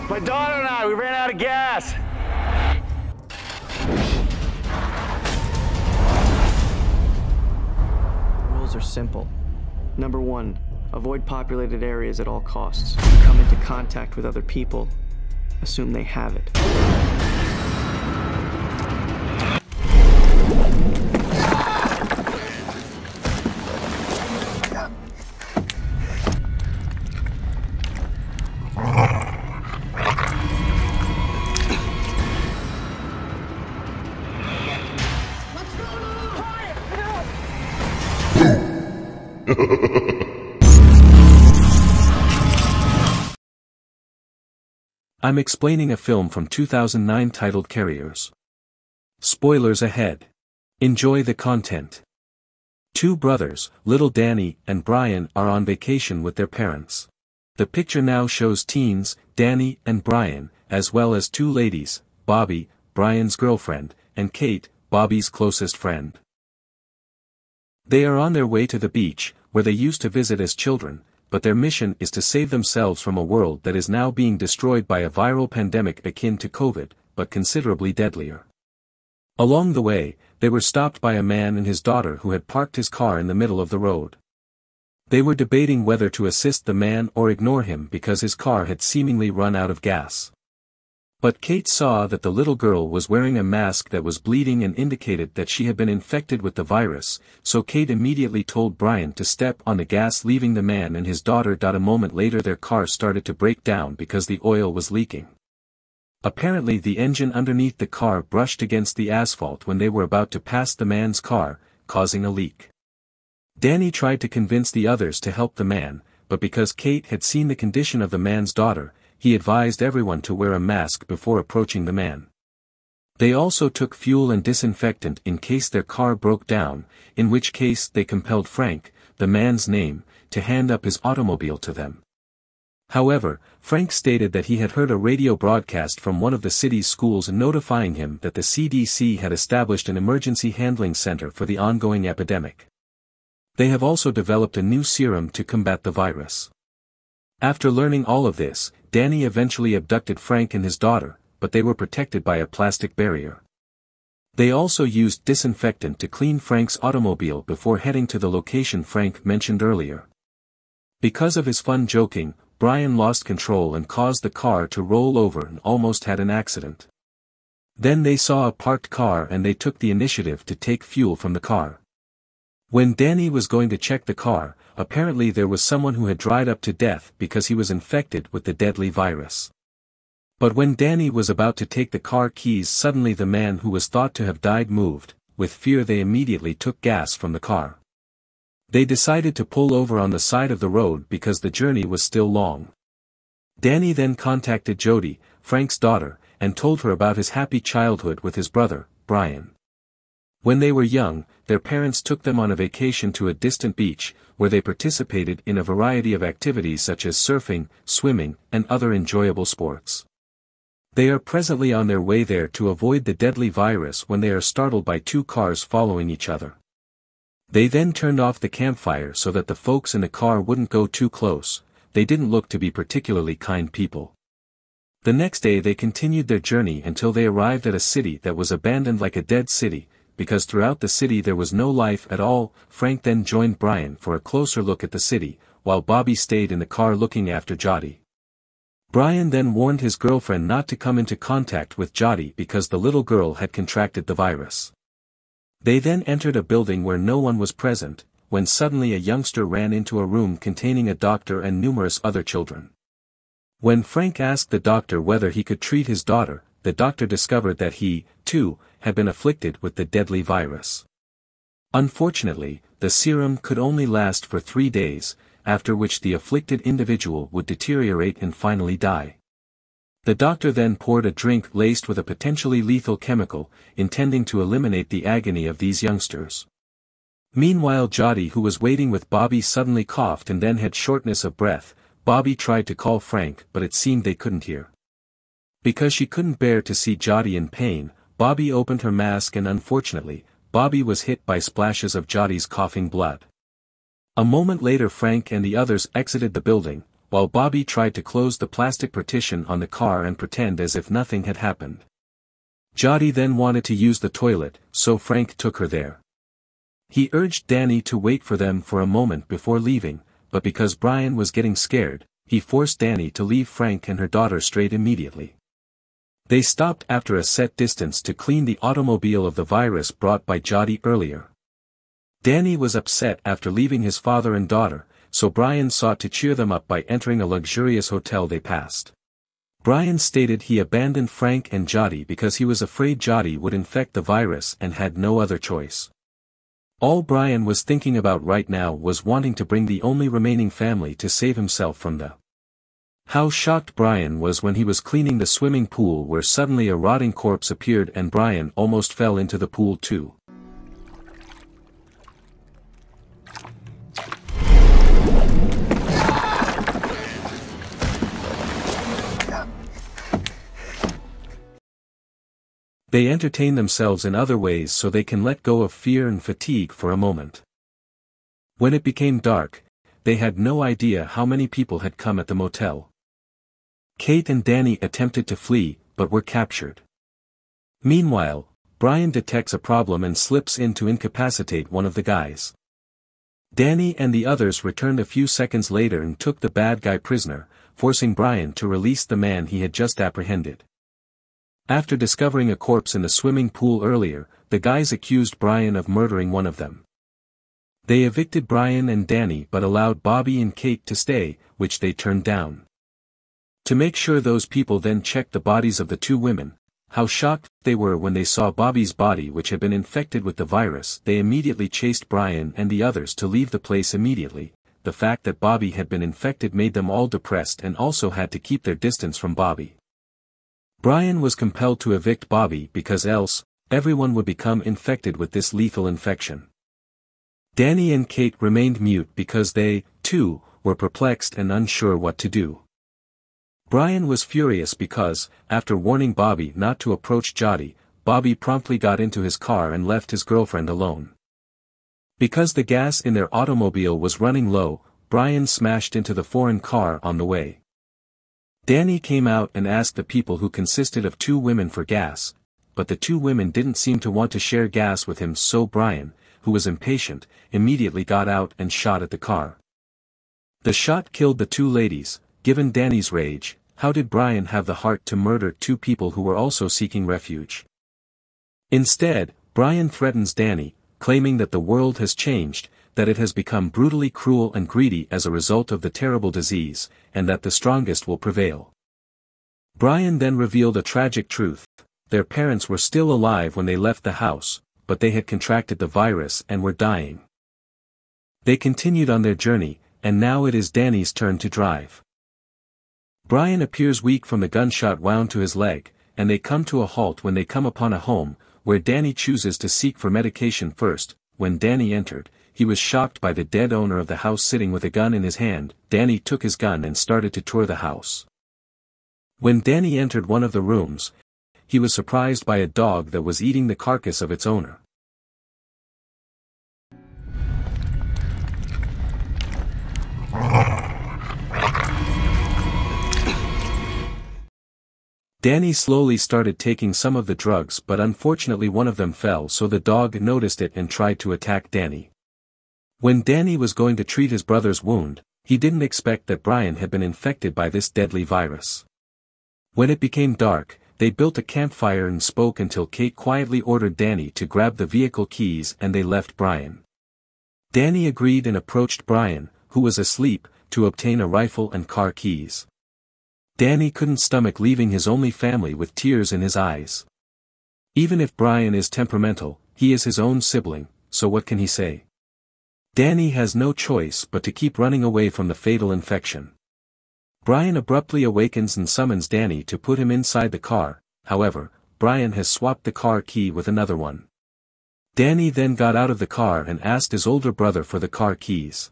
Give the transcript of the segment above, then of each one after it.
My daughter and I, we ran out of gas. The rules are simple. Number 1, avoid populated areas at all costs. Come into contact with other people. Assume they have it. I'm explaining a film from 2009 titled Carriers. Spoilers ahead. Enjoy the content. Two brothers, little Danny and Brian, are on vacation with their parents. The picture now shows teens, Danny and Brian, as well as two ladies, Bobby, Brian's girlfriend, and Kate, Bobby's closest friend. They are on their way to the beach, where they used to visit as children, but their mission is to save themselves from a world that is now being destroyed by a viral pandemic akin to COVID, but considerably deadlier. Along the way, they were stopped by a man and his daughter who had parked his car in the middle of the road. They were debating whether to assist the man or ignore him because his car had seemingly run out of gas. But Kate saw that the little girl was wearing a mask that was bleeding and indicated that she had been infected with the virus, so Kate immediately told Brian to step on the gas, leaving the man and his daughter. A moment later their car started to break down because the oil was leaking. Apparently the engine underneath the car brushed against the asphalt when they were about to pass the man's car, causing a leak. Danny tried to convince the others to help the man, but because Kate had seen the condition of the man's daughter, he advised everyone to wear a mask before approaching the man. They also took fuel and disinfectant in case their car broke down, in which case they compelled Frank, the man's name, to hand up his automobile to them. However, Frank stated that he had heard a radio broadcast from one of the city's schools notifying him that the CDC had established an emergency handling center for the ongoing epidemic. They have also developed a new serum to combat the virus. After learning all of this, Danny eventually abducted Frank and his daughter, but they were protected by a plastic barrier. They also used disinfectant to clean Frank's automobile before heading to the location Frank mentioned earlier. Because of his fun joking, Brian lost control and caused the car to roll over and almost had an accident. Then they saw a parked car and they took the initiative to take fuel from the car. When Danny was going to check the car, apparently there was someone who had dried up to death because he was infected with the deadly virus. But when Danny was about to take the car keys, suddenly the man who was thought to have died moved. With fear they immediately took gas from the car. They decided to pull over on the side of the road because the journey was still long. Danny then contacted Jody, Frank's daughter, and told her about his happy childhood with his brother, Brian. When they were young, their parents took them on a vacation to a distant beach, where they participated in a variety of activities such as surfing, swimming, and other enjoyable sports. They are presently on their way there to avoid the deadly virus when they are startled by two cars following each other. They then turned off the campfire so that the folks in the car wouldn't go too close. They didn't look to be particularly kind people. The next day they continued their journey until they arrived at a city that was abandoned like a dead city, because throughout the city there was no life at all. Frank then joined Brian for a closer look at the city, while Bobby stayed in the car looking after Jody. Brian then warned his girlfriend not to come into contact with Jody because the little girl had contracted the virus. They then entered a building where no one was present, when suddenly a youngster ran into a room containing a doctor and numerous other children. When Frank asked the doctor whether he could treat his daughter, the doctor discovered that he, too, had been afflicted with the deadly virus. Unfortunately, the serum could only last for 3 days, after which the afflicted individual would deteriorate and finally die. The doctor then poured a drink laced with a potentially lethal chemical, intending to eliminate the agony of these youngsters. Meanwhile Jody, who was waiting with Bobby, suddenly coughed and then had shortness of breath. Bobby tried to call Frank, but it seemed they couldn't hear. Because she couldn't bear to see Jody in pain, Bobby opened her mask and unfortunately, Bobby was hit by splashes of Jody's coughing blood. A moment later Frank and the others exited the building, while Bobby tried to close the plastic partition on the car and pretend as if nothing had happened. Jody then wanted to use the toilet, so Frank took her there. He urged Danny to wait for them for a moment before leaving, but because Brian was getting scared, he forced Danny to leave Frank and her daughter straight immediately. They stopped after a set distance to clean the automobile of the virus brought by Jody earlier. Danny was upset after leaving his father and daughter, so Brian sought to cheer them up by entering a luxurious hotel they passed. Brian stated he abandoned Frank and Jody because he was afraid Jody would infect the virus and had no other choice. All Brian was thinking about right now was wanting to bring the only remaining family to save himself from the. How shocked Brian was when he was cleaning the swimming pool where suddenly a rotting corpse appeared and Brian almost fell into the pool too. They entertain themselves in other ways so they can let go of fear and fatigue for a moment. When it became dark, they had no idea how many people had come at the motel. Kate and Danny attempted to flee, but were captured. Meanwhile, Brian detects a problem and slips in to incapacitate one of the guys. Danny and the others returned a few seconds later and took the bad guy prisoner, forcing Brian to release the man he had just apprehended. After discovering a corpse in the swimming pool earlier, the guys accused Brian of murdering one of them. They evicted Brian and Danny but allowed Bobby and Kate to stay, which they turned down. To make sure those people then checked the bodies of the two women. How shocked they were when they saw Bobby's body which had been infected with the virus. They immediately chased Brian and the others to leave the place immediately. The fact that Bobby had been infected made them all depressed and also had to keep their distance from Bobby. Brian was compelled to evict Bobby because else, everyone would become infected with this lethal infection. Danny and Kate remained mute because they, too, were perplexed and unsure what to do. Brian was furious because, after warning Bobby not to approach Jody, Bobby promptly got into his car and left his girlfriend alone. Because the gas in their automobile was running low, Brian smashed into the foreign car on the way. Danny came out and asked the people who consisted of two women for gas, but the two women didn't seem to want to share gas with him, so Brian, who was impatient, immediately got out and shot at the car. The shot killed the two ladies. Given Danny's rage, how did Brian have the heart to murder two people who were also seeking refuge? Instead, Brian threatens Danny, claiming that the world has changed, that it has become brutally cruel and greedy as a result of the terrible disease, and that the strongest will prevail. Brian then revealed a tragic truth: their parents were still alive when they left the house, but they had contracted the virus and were dying. They continued on their journey, and now it is Danny's turn to drive. Brian appears weak from the gunshot wound to his leg, and they come to a halt when they come upon a home, where Danny chooses to seek for medication first. When Danny entered, he was shocked by the dead owner of the house sitting with a gun in his hand. Danny took his gun and started to tour the house. When Danny entered one of the rooms, he was surprised by a dog that was eating the carcass of its owner. Danny slowly started taking some of the drugs, but unfortunately one of them fell, so the dog noticed it and tried to attack Danny. When Danny was going to treat his brother's wound, he didn't expect that Brian had been infected by this deadly virus. When it became dark, they built a campfire and spoke until Kate quietly ordered Danny to grab the vehicle keys and they left Brian. Danny agreed and approached Brian, who was asleep, to obtain a rifle and car keys. Danny couldn't stomach leaving his only family with tears in his eyes. Even if Brian is temperamental, he is his own sibling, so what can he say? Danny has no choice but to keep running away from the fatal infection. Brian abruptly awakens and summons Danny to put him inside the car. However, Brian has swapped the car key with another one. Danny then got out of the car and asked his older brother for the car keys.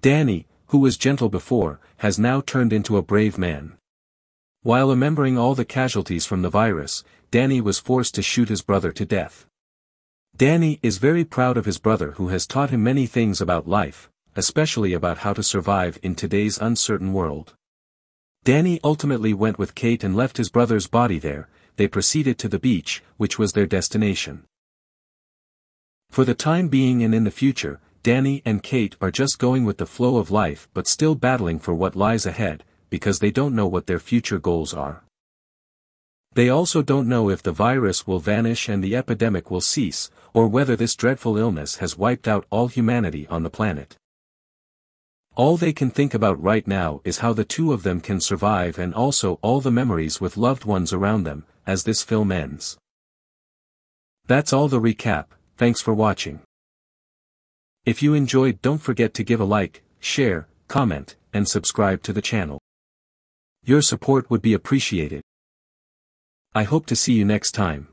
Danny, who was gentle before, has now turned into a brave man. While remembering all the casualties from the virus, Danny was forced to shoot his brother to death. Danny is very proud of his brother who has taught him many things about life. especially about how to survive in today's uncertain world. Danny ultimately went with Kate and left his brother's body there. They proceeded to the beach, which was their destination. For the time being and in the future, Danny and Kate are just going with the flow of life but still battling for what lies ahead, because they don't know what their future goals are. They also don't know if the virus will vanish and the epidemic will cease, or whether this dreadful illness has wiped out all humanity on the planet. All they can think about right now is how the two of them can survive and also all the memories with loved ones around them, as this film ends. That's all the recap. Thanks for watching. If you enjoyed, don't forget to give a like, share, comment, and subscribe to the channel. Your support would be appreciated. I hope to see you next time.